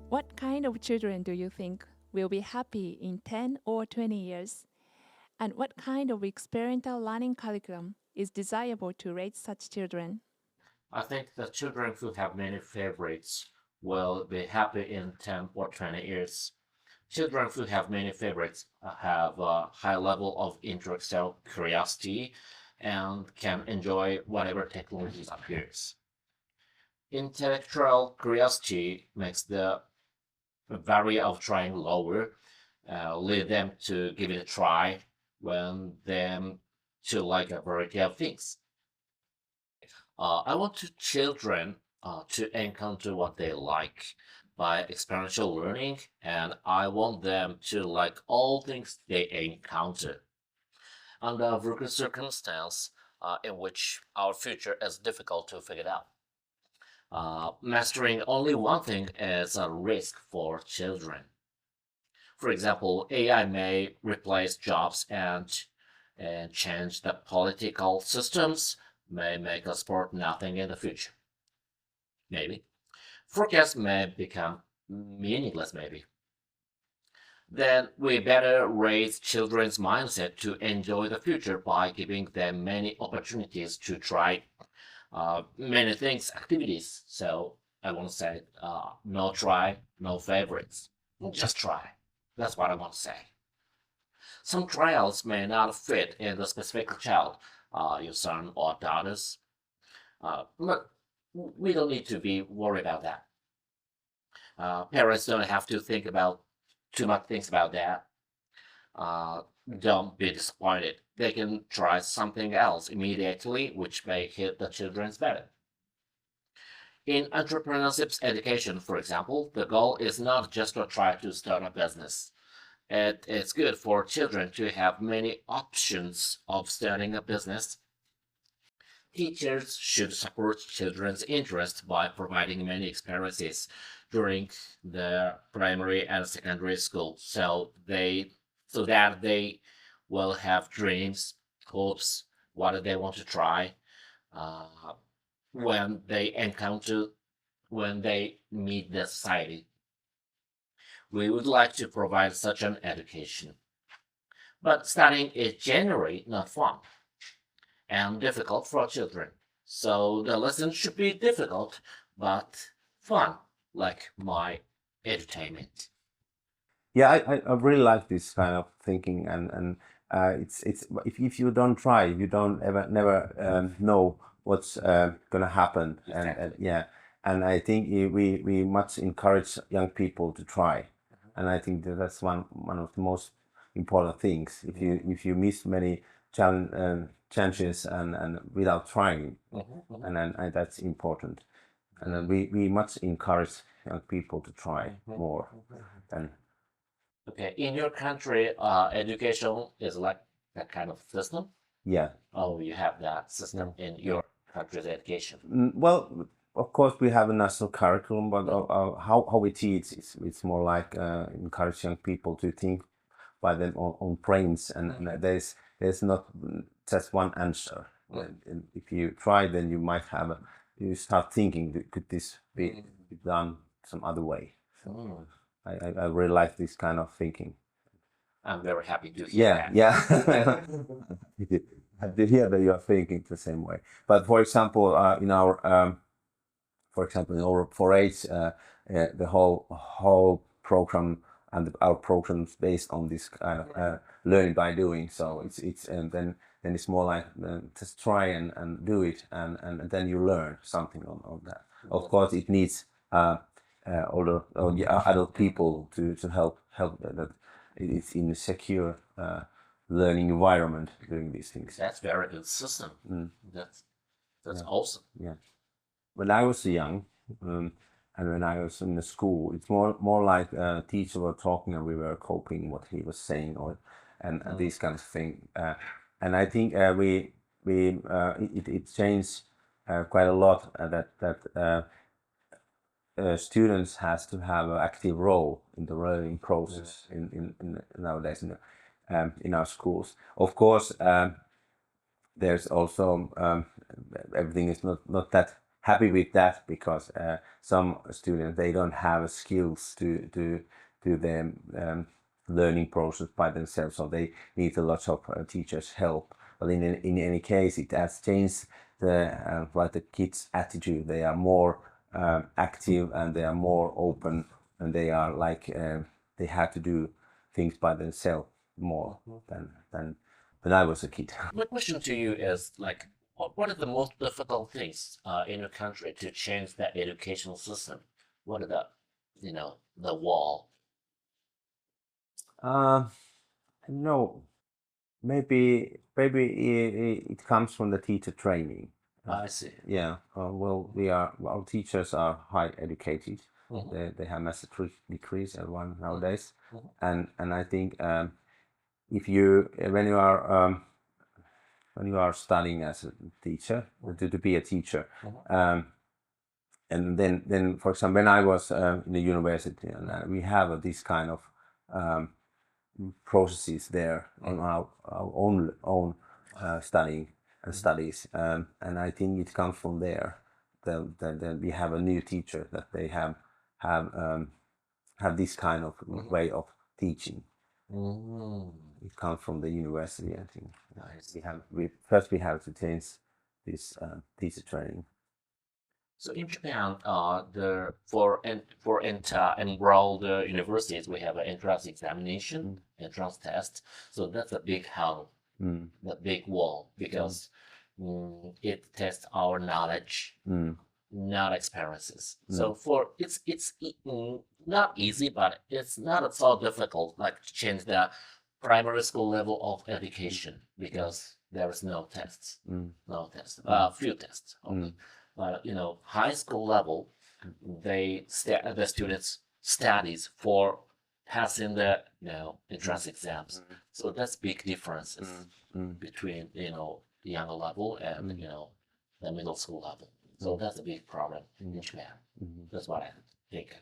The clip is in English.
What kind of children do you think will be happy in 10 or 20 years? And what kind of experiential learning curriculum is desirable to raise such children? I think the children who have many favorites will be happy in 10 or 20 years. Children who have many favorites have a high level of intellectual curiosity and can enjoy whatever technology appears. Intellectual curiosity makes the barrier of trying lower, lead them to give it a try when them to like a variety of things. I want children to encounter what they like by experiential learning, and I want them to like all things they encounter. Under working circumstance in which our future is difficult to figure out. Mastering only one thing is a risk for children. For example, AI may replace jobs and change the political systems, may make us support nothing in the future. Maybe. Forecasts may become meaningless, maybe. Then we better raise children's mindset to enjoy the future by giving them many opportunities to try many things, activities. So I want to say, no try, no favorites. Just try. That's what I want to say. Some trials may not fit in the specific child, your son or daughters, but we don't need to be worried about that. Parents don't have to think about too much things about that. Don't be disappointed. They can try something else immediately, which may hit the children's better. In entrepreneurship education, for example, the goal is not just to try to start a business. It's good for children to have many options of starting a business. Teachers should support children's interest by providing many experiences during the primary and secondary school, so that they will have dreams, hopes, what they want to try uh, when they meet the society. We would like to provide such an education. But studying is generally not fun and difficult for children. So the lesson should be difficult but fun, like my entertainment. Yeah, I really like this kind of thinking, and it's if you don't try, you don't ever never know what's gonna happen, and, Exactly. yeah, and I think we much encourage young people to try, and I think that's one of the most important things. If you miss many chances and without trying, and then that's important, and then we much encourage young people to try more, and Okay, in your country, education is like that kind of system. yeah. Oh, you have that system in your country's education. Well, of course, we have a national curriculum, but how we teach, it's more like encourage young people to think by their own brains, and there's not just one answer. And if you try, then you might have you start thinking, could this be done some other way? So Mm. I really like this kind of thinking. I'm very happy to hear Yeah, that. yeah. I did hear that you are thinking the same way. But for example, in our for example, in our 4-H, the whole program and our programs based on this kind of learning by doing. So it's and then it's more like just try and do it, and then you learn something on that. Of course, it needs older or adult people to help that it's in a secure learning environment doing these things. That's very good system. That's Yeah. awesome. Yeah. When I was young, and when I was in the school, it's more like a teacher were talking and we were copying what he was saying, or and these kind of thing. And I think it changed quite a lot. That students has to have an active role in the learning process in nowadays in our schools. Of course, there's also everything is not that happy with that, because some students, they don't have skills to do the learning process by themselves, so they need a lot of teachers' help. But in any case, it has changed the like the kids' attitude. They are more active, and they are more open, and they are like they have to do things by themselves more than when I was a kid. My question to you is like, what are the most difficult things in your country to change that educational system? What are the wall? No, maybe it comes from the teacher training. I see. Yeah, well, our teachers are high educated. They have master degrees, everyone nowadays, and I think if you when you are studying as a teacher, to be a teacher, and then for example, when I was in the university, and we have this kind of processes there on our own studying and studies, and I think it comes from there. That we have a new teacher, that they have this kind of way of teaching. It comes from the university, I think. We have to change this teacher training. So in Japan, for enrolled universities, we have an entrance examination, entrance test. So that's a big hurdle, the big wall, because it tests our knowledge, not experiences. So it's not easy, but it's not so difficult, like to change the primary school level of education, because there is no tests, few tests. But high school level, the students studies for passing the entrance exams. So that's big differences between the younger level and the middle school level. So that's a big problem in Japan. That's what I think.